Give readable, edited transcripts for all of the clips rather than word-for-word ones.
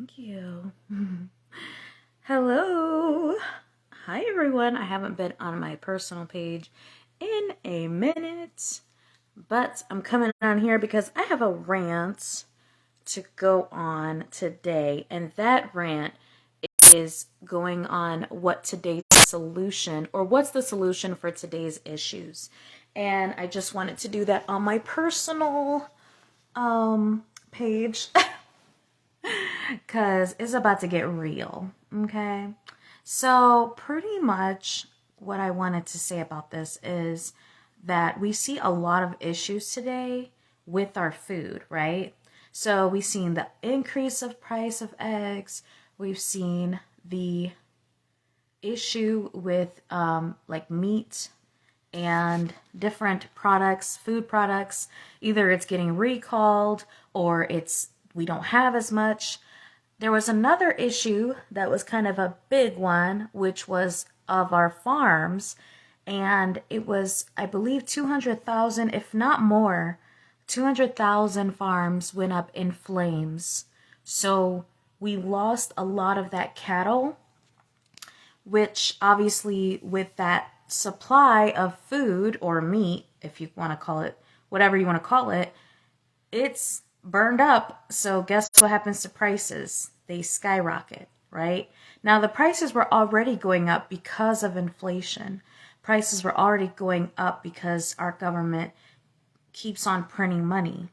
Thank you. Hello. Hi, everyone. I haven't been on my personal page in a minute, but I'm coming on here because I have a rant to go on today, and that rant is going on what today's solution, or what's the solution for today's issues. And I just wanted to do that on my personal page because it's about to get real, okay? So, pretty much what I wanted to say about this is that we see a lot of issues today with our food, right? So, we've seen the increase of price of eggs, we've seen the issue with like meat and different products, food products. Either it's getting recalled or we don't have as much. There was another issue that was kind of a big one, which was of our farms. And it was, I believe, 200,000, if not more, 200,000 farms went up in flames. So we lost a lot of that cattle, which obviously with that supply of food or meat, if you want to call it, whatever you want to call it, it's burned up. So guess what happens to prices? They skyrocket, right? Now the prices were already going up because of inflation. Prices were already going up because our government keeps on printing money.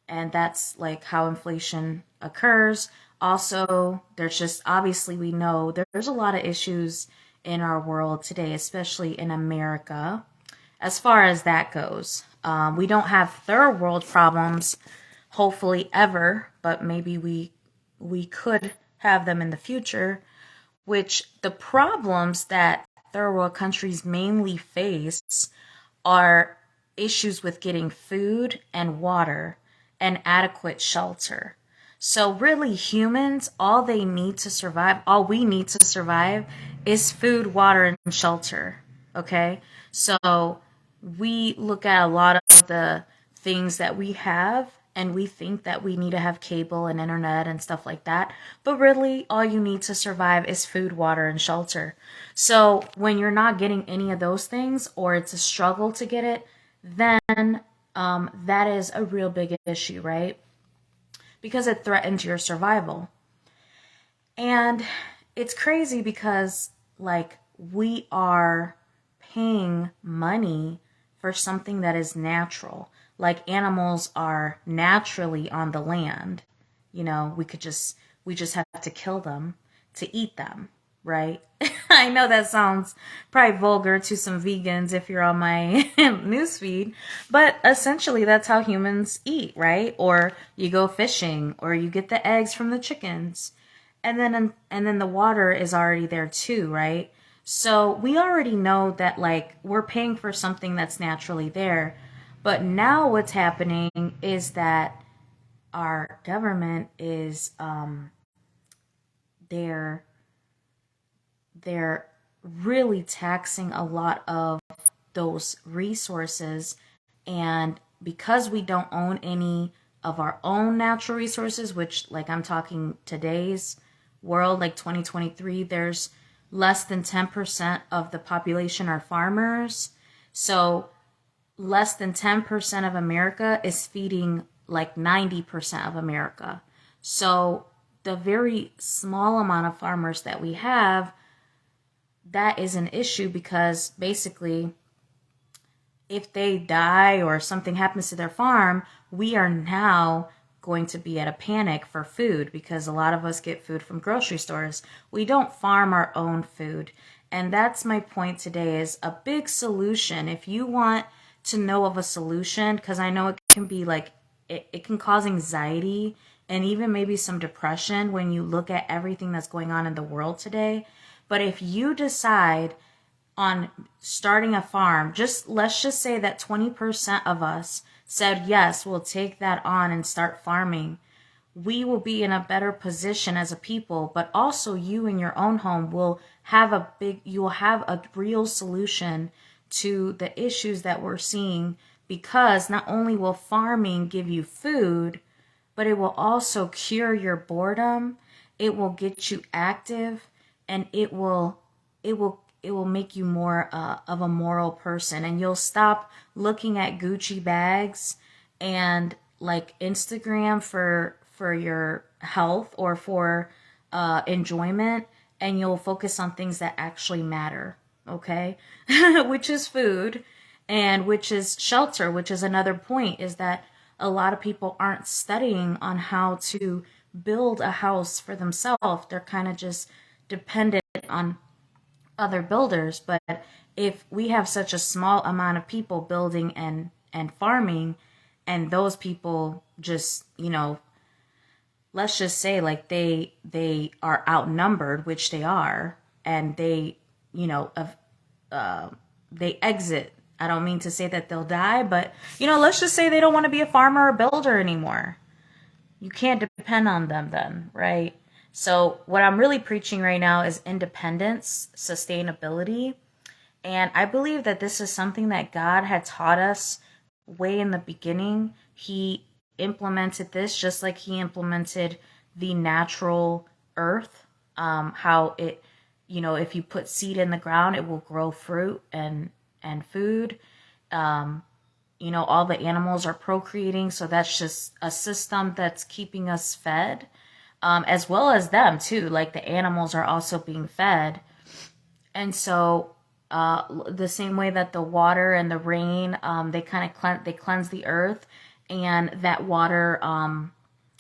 And that's like how inflation occurs. Also, there's just obviously we know there's a lot of issues in our world today, especially in America, as far as that goes. We don't have third world problems, hopefully ever, but maybe we could have them in the future, which the problems that third world countries mainly face are issues with getting food and water and adequate shelter. So really humans, all they need to survive, all we need to survive is food, water, and shelter. Okay? So we look at a lot of the things that we have and we think that we need to have cable and internet and stuff like that. But really, all you need to survive is food, water, and shelter. So when you're not getting any of those things, or it's a struggle to get it, then that is a real big issue, right? Because it threatens your survival. And it's crazy because, like, we are paying money for something that is natural. Like, animals are naturally on the land. You know, we just have to kill them to eat them, right? I know that sounds probably vulgar to some vegans if you're on my newsfeed, but essentially that's how humans eat, right? Or you go fishing, or you get the eggs from the chickens, and then the water is already there too, right? So we already know that, like, we're paying for something that's naturally there. But now what's happening is that our government is they're they're really taxing a lot of those resources. And because we don't own any of our own natural resources, which, like, I'm talking today's world, like 2023, there's less than 10% of the population are farmers. So less than 10% of America is feeding like 90% of America. So the very small amount of farmers that we have, that is an issue, because basically if they die or something happens to their farm, we are now going to be at a panic for food, because a lot of us get food from grocery stores. We don't farm our own food. And that's my point today, is a big solution. If you want to know of a solution, because I know it can be like, it can cause anxiety and even maybe some depression when you look at everything that's going on in the world today. But if you decide on starting a farm, let's just say that 20% of us said, yes, we'll take that on and start farming. We will be in a better position as a people, but also you in your own home you will have a real solution to the issues that we're seeing, because not only will farming give you food, but it will also cure your boredom. it will get you active, and it will make you more of a moral person, and you'll stop looking at Gucci bags and like Instagram for your health or for enjoyment, and you'll focus on things that actually matter. Okay, which is food, and which is shelter, which is another point, is that a lot of people aren't studying on how to build a house for themselves. They're kind of just dependent on other builders. But if we have such a small amount of people building and farming, and those people just, let's just say like they are outnumbered, which they are, and they, they exit. I don't mean to say that they'll die, but let's just say they don't want to be a farmer or builder anymore. You can't depend on them then, right? So what I'm really preaching right now is independence, sustainability, and I believe that this is something that God had taught us way in the beginning. He implemented this just like he implemented the natural earth. How it, if you put seed in the ground, it will grow fruit and food. All the animals are procreating, so that's just a system that's keeping us fed, as well as them too. Like the animals are also being fed, and so the same way that the water and the rain, they kind of they cleanse the earth, and that water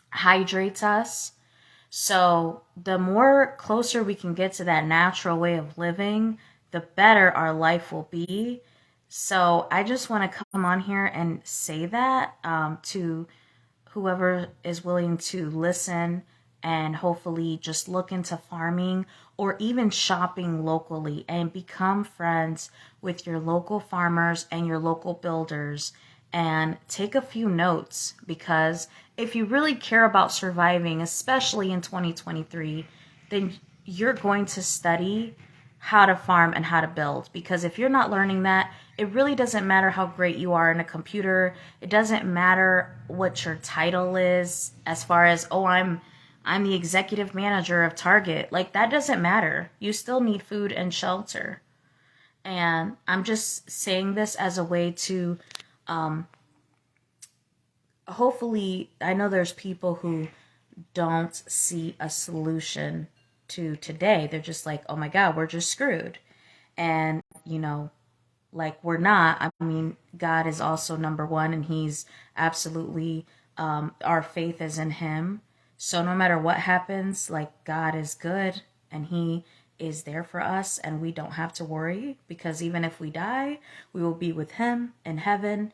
hydrates us. So the more closer we can get to that natural way of living, the better our life will be. So I just want to come on here and say that to whoever is willing to listen, and hopefully just look into farming or even shopping locally and become friends with your local farmers and your local builders, and take a few notes, because if you really care about surviving, especially in 2023, then you're going to study how to farm and how to build. Because if you're not learning that, it really doesn't matter how great you are in a computer. It doesn't matter what your title is, as far as, oh, I'm the executive manager of Target. Like, that doesn't matter. You still need food and shelter. And I'm just saying this as a way to hopefully, I know there's people who don't see a solution to today. They're just like, oh my God, we're just screwed. And, like, we're not. I mean, God is also number one, and He's absolutely, our faith is in Him. So no matter what happens, like, God is good, and He is there for us, and we don't have to worry, because even if we die, we will be with Him in heaven.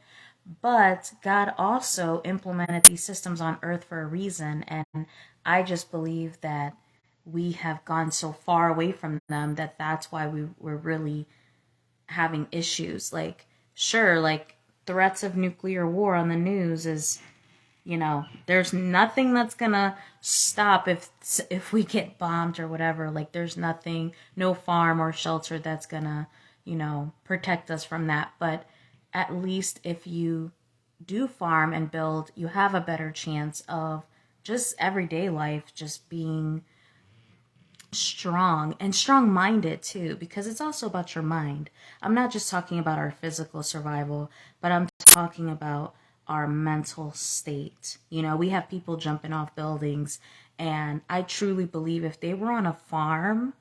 But God also implemented these systems on earth for a reason. And I just believe that we have gone so far away from them that that's why we're really having issues. Like, sure, like threats of nuclear war on the news is, there's nothing that's gonna stop if we get bombed or whatever. Like, there's nothing, no farm or shelter that's gonna, protect us from that. But at least if you do farm and build, you have a better chance of just everyday life just being strong and strong minded too, because it's also about your mind. I'm not just talking about our physical survival, but I'm talking about our mental state. We have people jumping off buildings, and I truly believe if they were on a farm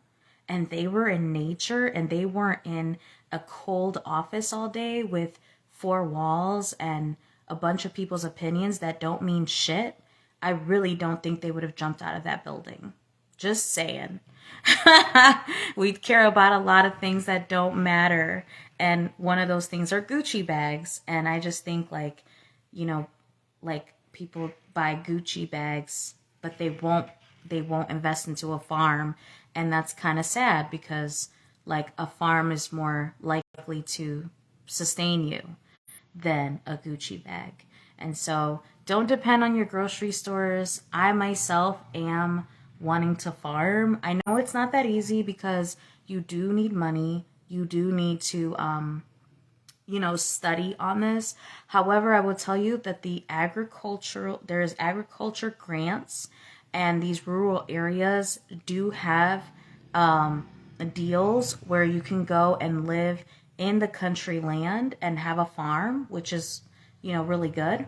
and they were in nature and they weren't in a cold office all day with four walls and a bunch of people's opinions that don't mean shit, I really don't think they would have jumped out of that building. Just saying. We care about a lot of things that don't matter. And one of those things are Gucci bags. And I just think like people buy Gucci bags, but they won't invest into a farm. And that's kind of sad, because like a farm is more likely to sustain you than a Gucci bag. And so don't depend on your grocery stores. I myself am wanting to farm. I know it's not that easy, because you do need money. You do need to study on this. However, I will tell you that there's agriculture grants And these rural areas do have deals where you can go and live in the country land and have a farm, which is, really good.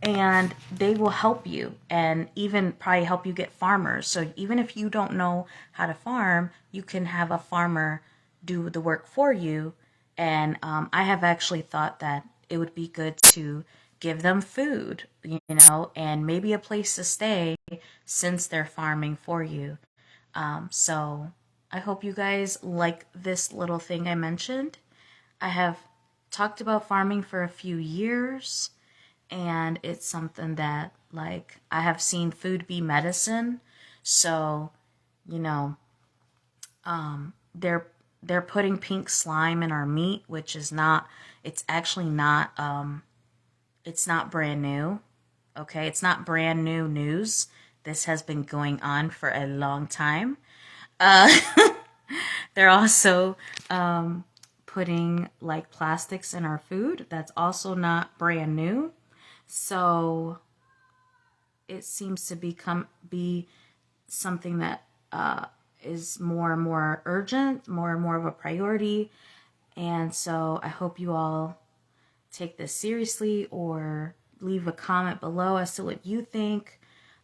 And they will help you and even probably help you get farmers. So even if you don't know how to farm, you can have a farmer do the work for you. And I have actually thought that it would be good to give them food, and maybe a place to stay since they're farming for you. So I hope you guys like this little thing I mentioned. I have talked about farming for a few years, and it's something that, like, I have seen food be medicine. So, you know, they're putting pink slime in our meat, which is not. It's actually not. It's not brand new. Okay, it's not brand new news. This has been going on for a long time. Uh, they're also putting like plastics in our food. That's also not brand new. So it seems to be something that is more and more urgent, more and more of a priority. And so I hope you all take this seriously or leave a comment below as to what you think.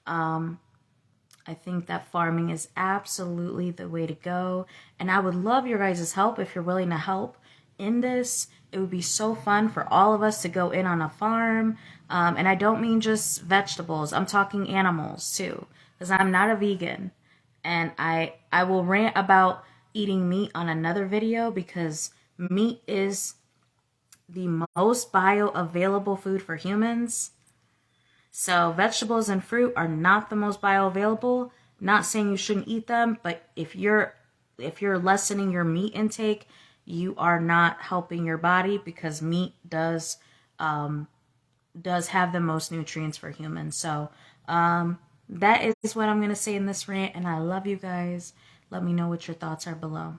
I think that farming is absolutely the way to go. And I would love your guys' help if you're willing to help in this. It would be so fun for all of us to go in on a farm. And I don't mean just vegetables. I'm talking animals too. Because I'm not a vegan. And I will rant about eating meat on another video because meat is the most bioavailable food for humans. So vegetables and fruit are not the most bioavailable. Not saying you shouldn't eat them, but if you're lessening your meat intake, you are not helping your body because meat does have the most nutrients for humans. So that is what I'm gonna say in this rant, and I love you guys. Let me know what your thoughts are below.